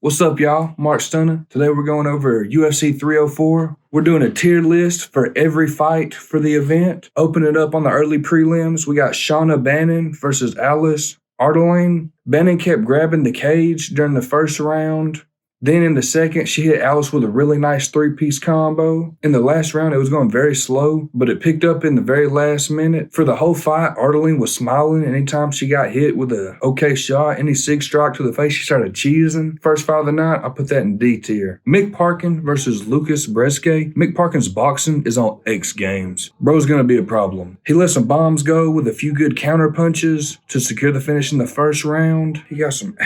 What's up, y'all? Mark Stunna. Today we're going over UFC 304. We're doing a tier list for every fight for the event. Open it up on the early prelims. We got Shauna Bannon versus Alice Ardelean. Bannon kept grabbing the cage during the first round. Then in the second, she hit Alice with a really nice three-piece combo. In the last round, it was going very slow, but it picked up in the very last minute. For the whole fight, Ardelean was smiling anytime she got hit with a okay shot. Any six strike to the face, she started cheesing. First fight of the night, I put that in D tier. Mick Parkin versus Łukasz Brzeski. Mick Parkin's boxing is on X Games. Bro's going to be a problem. He let some bombs go with a few good counter punches to secure the finish in the first round. He got some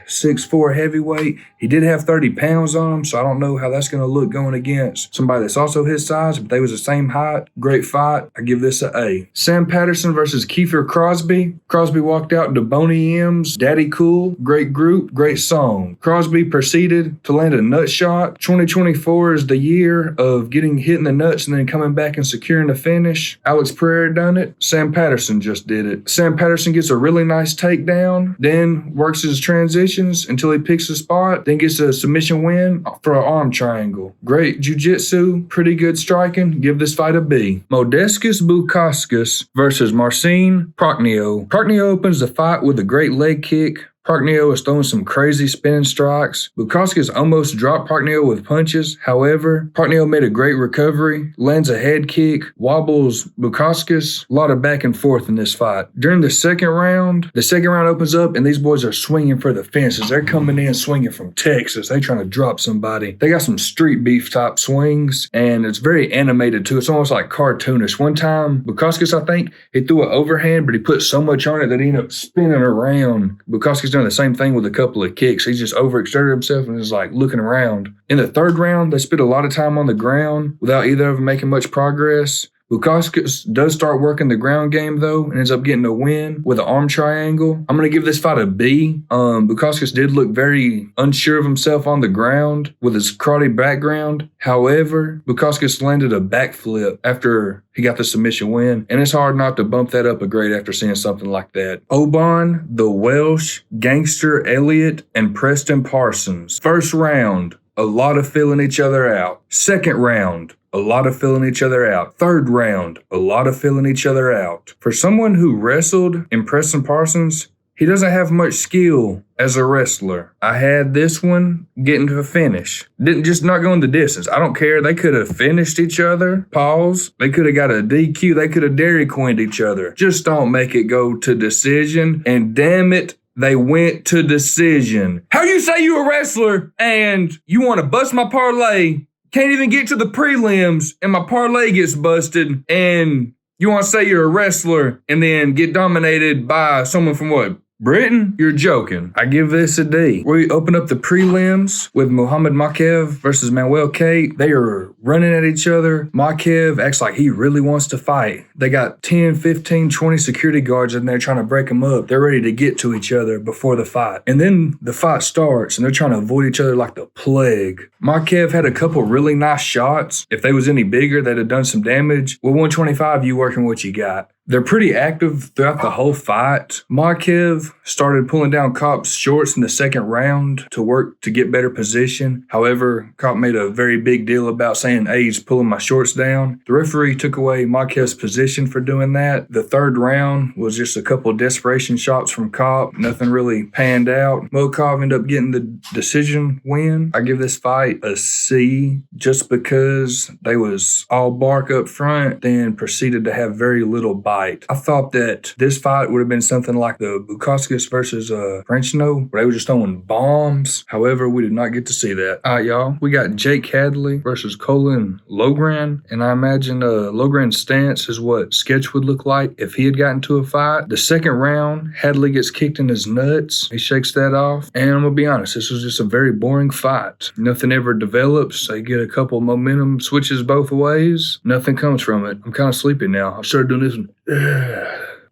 6'4" heavyweight. He did have 30 pounds on him, so I don't know how that's going to look going against somebody that's also his size, but they was the same height. Great fight. I give this an A. Sam Patterson versus Kiefer Crosby. Crosby walked out to Boney M's Daddy Cool. Great group, great song. Crosby proceeded to land a nut shot. 2024 is the year of getting hit in the nuts and then coming back and securing the finish. Alex Pereira done it. Sam Patterson just did it. Sam Patterson gets a really nice takedown, then works his transitions until he picks a spot, then gets a submission win for an arm triangle. Great jiu-jitsu, pretty good striking. Give this fight a B. Modestas Bukauskas versus Marcin Prachnio. Prachnio opens the fight with a great leg kick. Prachnio is throwing some crazy spinning strikes. Bukauskas almost dropped Prachnio with punches. However, Prachnio made a great recovery, lands a head kick, wobbles Bukauskas. A lot of back and forth in this fight. During the second round opens up and these boys are swinging for the fences. They're coming in swinging from Texas. They trying to drop somebody. They got some street beef type swings and it's very animated too. It's almost like cartoonish. One time, Bukauskas, I think, he threw an overhand, but he put so much on it that he ended up spinning around. Bukauskas done the same thing with a couple of kicks. He just overexerted himself and is like looking around. In the third round, they spent a lot of time on the ground without either of them making much progress. Bukauskas does start working the ground game though and ends up getting a win with an arm triangle. I'm going to give this fight a B. Bukauskas did look very unsure of himself on the ground with his karate background. However, Bukauskas landed a backflip after he got the submission win, and it's hard not to bump that up a grade after seeing something like that. Oban, the Welsh, Gangster Elliott, and Preston Parsons. First round, a lot of feeling each other out. Second round, a lot of filling each other out. Third round, a lot of filling each other out. For someone who wrestled in Preston Parsons, he doesn't have much skill as a wrestler. I had this one getting to a finish. Didn't just not going the distance. I don't care. They could have finished each other. Pause. They could have got a DQ. They could have Dairy Queened each other. Just don't make it go to decision. And damn it, they went to decision. How you say you a wrestler and you want to bust my parlay? Can't even get to the prelims and my parlay gets busted, and you want to say you're a wrestler and then get dominated by someone from what? Britain? You're joking. I give this a D. We open up the prelims with Muhammad Mokaev versus Manuel Kape. They are running at each other. Mokaev acts like he really wants to fight. They got 10, 15, 20 security guards in there trying to break them up. They're ready to get to each other before the fight. And then the fight starts and they're trying to avoid each other like the plague. Mokaev had a couple really nice shots. If they was any bigger, they'd have done some damage. With 125, you working what you got. They're pretty active throughout the whole fight. Mokaev started pulling down Kape's shorts in the second round to work to get better position. However, Kape made a very big deal about saying, hey, he's pulling my shorts down. The referee took away Mokaev's position for doing that. The third round was just a couple of desperation shots from Kape. Nothing really panned out. Mokaev ended up getting the decision win. I give this fight a C just because they was all bark up front, then proceeded to have very little bite. I thought that this fight would have been something like the Bukauskas versus Prachnio, where they were just throwing bombs. However, we did not get to see that. All right, y'all. We got Jake Hadley versus Caolan Loughran, and I imagine Loughran's stance is what Sketch would look like if he had gotten to a fight. The second round, Hadley gets kicked in his nuts. He shakes that off, and I'm gonna be honest, this was just a very boring fight. Nothing ever develops. They get a couple momentum switches both ways. Nothing comes from it. I'm kind of sleepy now. I started doing this one.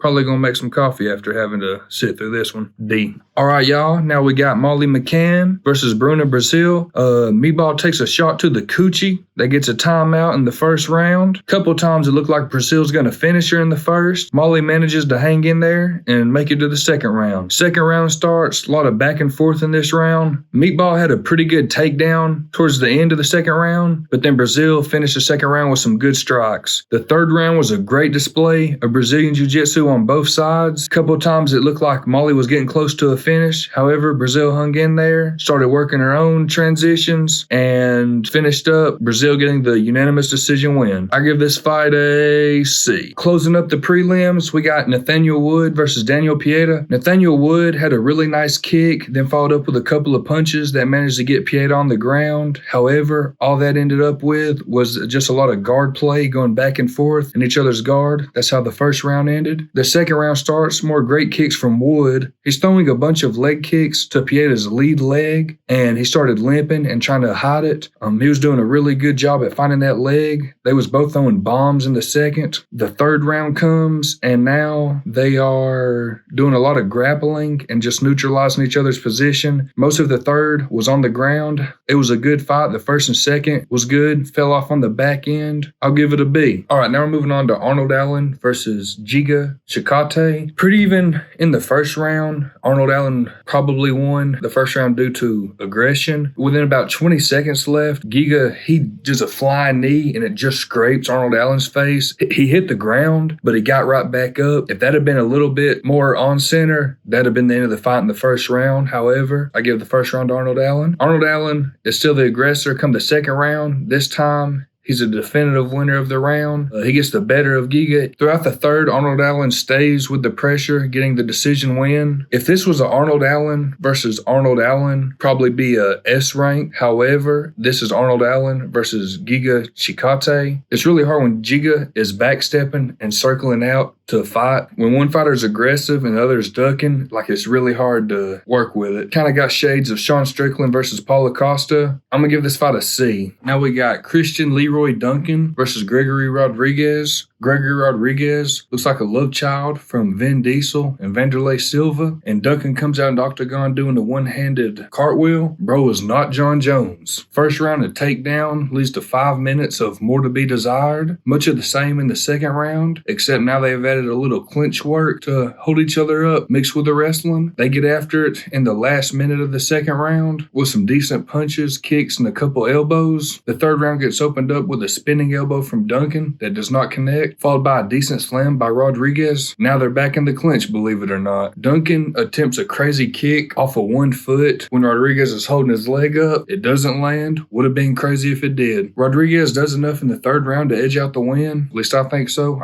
Probably gonna make some coffee after having to sit through this one. D. All right, y'all. Now we got Molly McCann versus Bruna Brazil. Meatball takes a shot to the coochie. That gets a timeout in the first round. Couple times it looked like Brazil's gonna finish her in the first. Molly manages to hang in there and make it to the second round. Second round starts, a lot of back and forth in this round. Meatball had a pretty good takedown towards the end of the second round, but then Brazil finished the second round with some good strikes. The third round was a great display of Brazilian Jiu-Jitsu on both sides. Couple times it looked like Molly was getting close to a finish. However, Brazil hung in there, started working her own transitions, and finished up, Brazil getting the unanimous decision win. I give this fight a C. Closing up the prelims, we got Nathaniel Wood versus Daniel Pieta. Nathaniel Wood had a really nice kick, then followed up with a couple of punches that managed to get Pieta on the ground. However, all that ended up with was just a lot of guard play going back and forth in each other's guard. That's how the first round ended. The second round starts, more great kicks from Wood. He's throwing a bunch of leg kicks to Pieta's lead leg, and he started limping and trying to hide it. He was doing a really good job at finding that leg. They was both throwing bombs in the second. The third round comes, and now they are doing a lot of grappling and just neutralizing each other's position. Most of the third was on the ground. It was a good fight. The first and second was good. Fell off on the back end. I'll give it a B. All right, now we're moving on to Arnold Allen versus Giga Chikate. Pretty even in the first round. Arnold Allen probably won the first round due to aggression. Within about 20 seconds left, Giga, he does a flying knee and it just scrapes Arnold Allen's face. He hit the ground, but he got right back up. If that had been a little bit more on center, that'd have been the end of the fight in the first round. However, I give the first round to Arnold Allen. Arnold Allen is still the aggressor come the second round. This time, he's a definitive winner of the round. He gets the better of Giga. Throughout the third, Arnold Allen stays with the pressure, getting the decision win. If this was an Arnold Allen versus Arnold Allen, probably be a S rank. However, this is Arnold Allen versus Giga Chikate. It's really hard when Giga is backstepping and circling out to fight. When one fighter is aggressive and the other is ducking, like it's really hard to work with it. Kind of got shades of Sean Strickland versus Paulo Costa. I'm going to give this fight a C. Now we got Christian Leroy Duncan versus Gregory Rodriguez. Gregory Rodriguez looks like a love child from Vin Diesel and Vanderlei Silva, and Duncan comes out in the octagon doing a one-handed cartwheel. Bro is not John Jones. First round, a takedown leads to 5 minutes of more to be desired. Much of the same in the second round, except now they've added a little clinch work to hold each other up mixed with the wrestling. They get after it in the last minute of the second round with some decent punches, kicks, and a couple elbows. The third round gets opened up with a spinning elbow from Duncan that does not connect, followed by a decent slam by Rodriguez. Now they're back in the clinch, believe it or not. Duncan attempts a crazy kick off of 1 foot when Rodriguez is holding his leg up. It doesn't land. Would have been crazy if it did. Rodriguez does enough in the third round to edge out the win. At least I think so.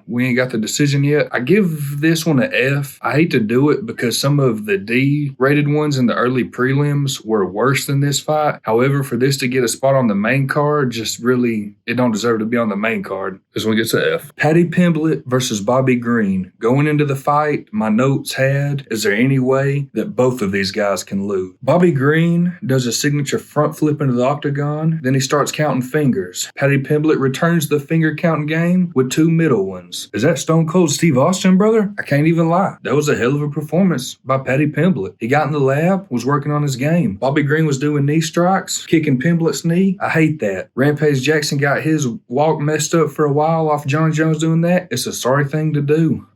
We ain't got the decision yet. I give this one an F. I hate to do it because some of the D-rated ones in the early prelims were worse than this fight. However, for this to get a spot on the main card, just really, it don't deserve to be on the main card. This one gets an F. Paddy Pimblett versus Bobby Green. Going into the fight, my notes had, is there any way that both of these guys can lose? Bobby Green does a signature front flip into the octagon, then he starts counting fingers. Paddy Pimblett returns the finger counting game with 2 middle ones. Is that Stone Cold Steve Austin, brother? I can't even lie. That was a hell of a performance by Paddy Pimblett. He got in the lab, was working on his game. Bobby Green was doing knee strikes, kicking Pimblett's knee. I hate that. Rampage Jackson got his walk messed up for a while off John Jones doing that. It's a sorry thing to do.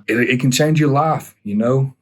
It can change your life, you know,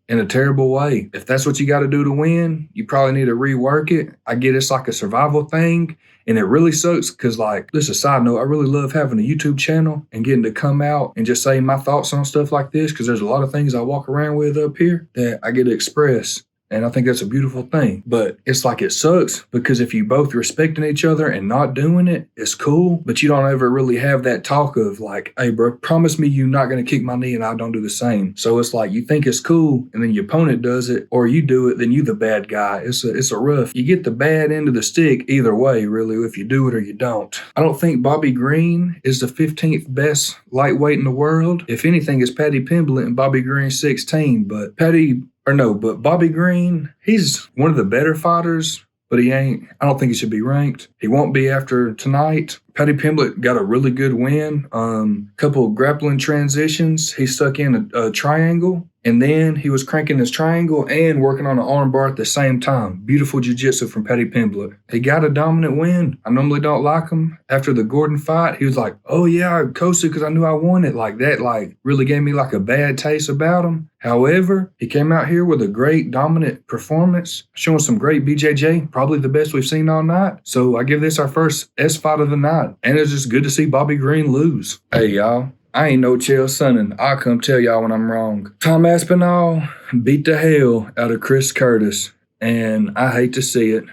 in a terrible way. If that's what you got to do to win, you probably need to rework it. I get it's like a survival thing, and it really sucks because, like, this is a side note, I really love having a YouTube channel and getting to come out and just say my thoughts on stuff like this because there's a lot of things I walk around with up here that I get to express. And I think that's a beautiful thing. But it's like it sucks because if you both respecting each other and not doing it, it's cool. But you don't ever really have that talk of like, hey, bro, promise me you're not going to kick my knee and I don't do the same. So it's like you think it's cool and then your opponent does it or you do it, then you the bad guy. It's a rough. You get the bad end of the stick either way, really, if you do it or you don't. I don't think Bobby Green is the 15th best lightweight in the world. If anything, it's Paddy Pimblett and Bobby Green 16. But Bobby Green, he's one of the better fighters but he ain't. I don't think he should be ranked. He won't be after tonight. Paddy Pimblett got a really good win. Couple of grappling transitions. He stuck in a triangle, and then he was cranking his triangle and working on an arm bar at the same time. Beautiful jiu-jitsu from Paddy Pimblett. He got a dominant win. I normally don't like him. After the Gordon fight, he was like, oh yeah, I coasted because I knew I won it. Like that, really gave me like a bad taste about him. However, he came out here with a great dominant performance, showing some great BJJ, probably the best we've seen all night. So I give this our first S fight of the night. And it's just good to see Bobby Green lose. Hey, y'all. I ain't no Chael Sonnen. I'll come tell y'all when I'm wrong. Tom Aspinall beat the hell out of Chris Curtis. And I hate to see it.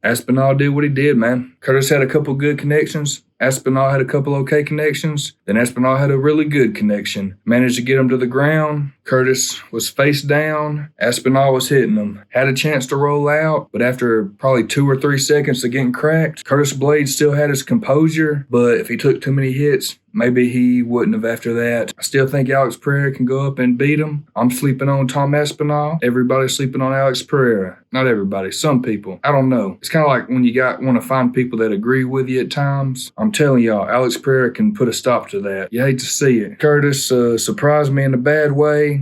Aspinall did what he did, man. Curtis had a couple good connections. Aspinall had a couple okay connections. Then Aspinall had a really good connection. Managed to get him to the ground. Curtis was face down. Aspinall was hitting him. Had a chance to roll out, but after probably 2 or 3 seconds of getting cracked, Curtis Blaydes still had his composure, but if he took too many hits, maybe he wouldn't have after that. I still think Alex Pereira can go up and beat him. I'm sleeping on Tom Aspinall. Everybody's sleeping on Alex Pereira. Not everybody. Some people. I don't know. It's kind of like when you want to find people that agree with you at times. I'm telling y'all, Alex Pereira can put a stop to that. You hate to see it. Curtis surprised me in a bad way.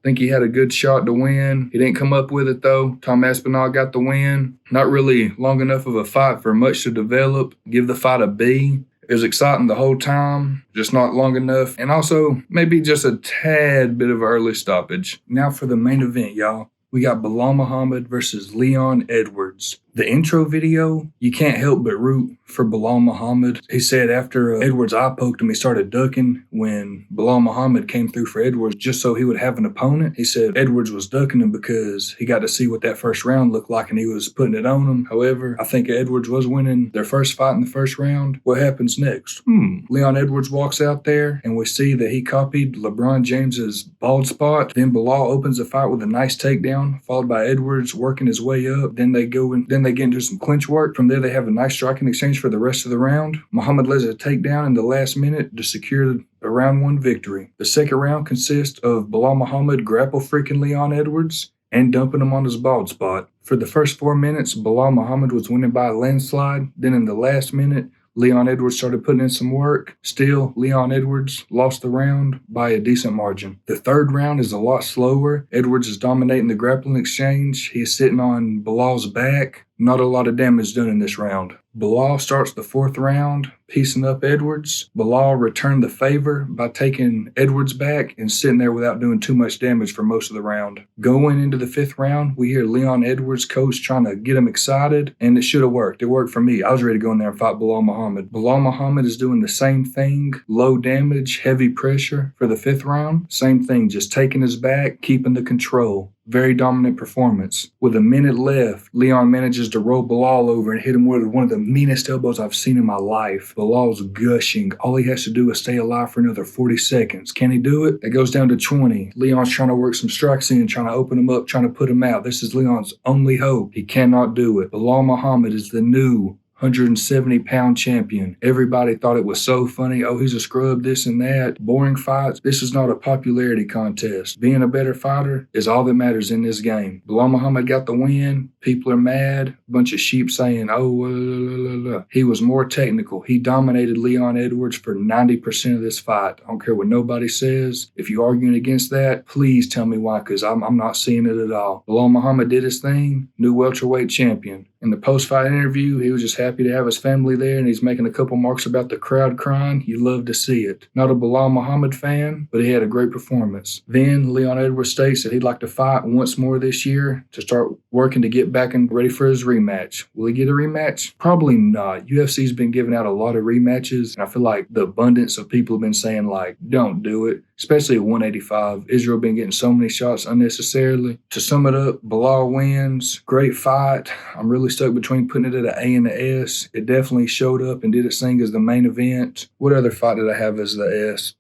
Think he had a good shot to win. He didn't come up with it though. Tom Aspinall got the win. Not really long enough of a fight for much to develop. Give the fight a B. It was exciting the whole time, just not long enough. And also, maybe just a tad bit of early stoppage. Now for the main event, y'all. We got Belal Muhammad versus Leon Edwards. The intro video, you can't help but root for Belal Muhammad. He said after Edwards' eye poked him, he started ducking when Belal Muhammad came through for Edwards just so he would have an opponent. He said Edwards was ducking him because he got to see what that first round looked like and he was putting it on him. However, I think Edwards was winning their first fight in the first round. What happens next? Leon Edwards walks out there and we see that he copied LeBron James's bald spot. Then Belal opens the fight with a nice takedown, followed by Edwards working his way up. Then they get into some clinch work. From there, they have a nice striking exchange for the rest of the round. Muhammad lays a takedown in the last minute to secure a round 1 victory. The second round consists of Belal Muhammad grapple freaking Leon Edwards and dumping him on his bald spot. For the first 4 minutes, Belal Muhammad was winning by a landslide. Then in the last minute, Leon Edwards started putting in some work. Still, Leon Edwards lost the round by a decent margin. The third round is a lot slower. Edwards is dominating the grappling exchange. He's sitting on Belal's back. Not a lot of damage done in this round. Belal starts the fourth round, piecing up Edwards. Belal returned the favor by taking Edwards back and sitting there without doing too much damage for most of the round. Going into the fifth round, we hear Leon Edwards' coach trying to get him excited, and it should have worked. It worked for me. I was ready to go in there and fight Belal Muhammad. Belal Muhammad is doing the same thing, low damage, heavy pressure for the fifth round. Same thing, just taking his back, keeping the control. Very dominant performance. With a minute left, Leon manages to roll Belal over and hit him with one of the meanest elbows I've seen in my life. Belal's gushing. All he has to do is stay alive for another 40 seconds. Can he do it? It goes down to 20. Leon's trying to work some strikes in, trying to open him up, trying to put him out. This is Leon's only hope. He cannot do it. Belal Muhammad is the new 170-pound champion. Everybody thought it was so funny. Oh, he's a scrub, this and that. Boring fights. This is not a popularity contest. Being a better fighter is all that matters in this game. Belal Muhammad got the win. People are mad. A bunch of sheep saying, oh, He was more technical. He dominated Leon Edwards for 90% of this fight. I don't care what nobody says. If you're arguing against that, please tell me why, because I'm not seeing it at all. Belal Muhammad did his thing. New welterweight champion. In the post-fight interview, he was just happy to have his family there, and he's making a couple marks about the crowd crying. You love to see it. Not a Belal Muhammad fan, but he had a great performance. Then Leon Edwards states that he'd like to fight once more this year to start working to get back and ready for his rematch. Will he get a rematch? Probably not. UFC's been giving out a lot of rematches, and I feel like the abundance of people have been saying, don't do it. Especially at 185. Israel been getting so many shots unnecessarily. To sum it up, Belal wins. Great fight. I'm really stuck between putting it at an A and an S. It definitely showed up and did its thing as the main event. What other fight did I have as the S?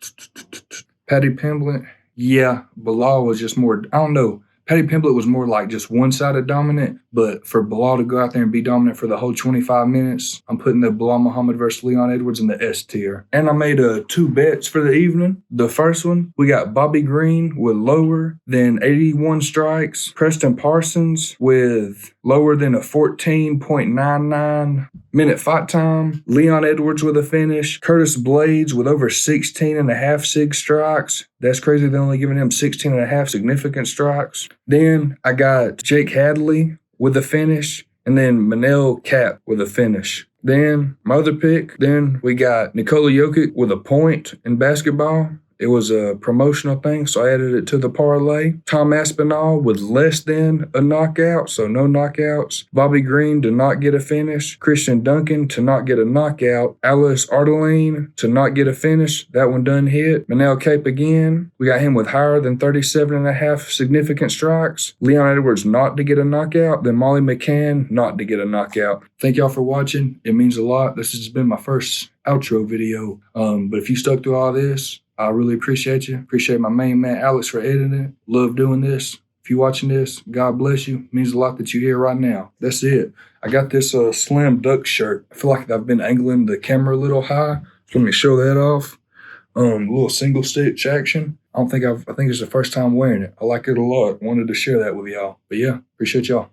Paddy Pimblett? Yeah, Belal was just more, I don't know. Paddy Pimblett was more like just one-sided dominant. But for Belal to go out there and be dominant for the whole 25 minutes, I'm putting the Belal Muhammad versus Leon Edwards in the S tier. And I made 2 bets for the evening. The first one, we got Bobby Green with lower than 81 strikes, Preston Parsons with lower than a 14.99 minute fight time, Leon Edwards with a finish, Curtis Blaydes with over 16.5 sig strikes. That's crazy. They're only giving him 16.5 significant strikes. Then I got Jake Hadley with a finish, and then Manel Kape with a finish. Then my other pick, then we got Nikola Jokic with a point in basketball. It was a promotional thing, so I added it to the parlay. Tom Aspinall with less than a knockout, so no knockouts. Bobby Green to not get a finish. Christian Duncan to not get a knockout. Ardelean to not get a finish. That one done hit. Manel Kape again. We got him with higher than 37.5 significant strikes. Leon Edwards not to get a knockout. Then McCann not to get a knockout. Thank y'all for watching. It means a lot. This has been my first outro video. But if you stuck through all this, I really appreciate you. Appreciate my main man, Alex, for editing it. Love doing this. If you're watching this, God bless you. It means a lot that you're here right now. That's it. I got this slim duck shirt. I feel like I've been angling the camera a little high. So let me show that off. A little single stitch action. I think it's the first time wearing it. I like it a lot. Wanted to share that with y'all. But yeah, appreciate y'all.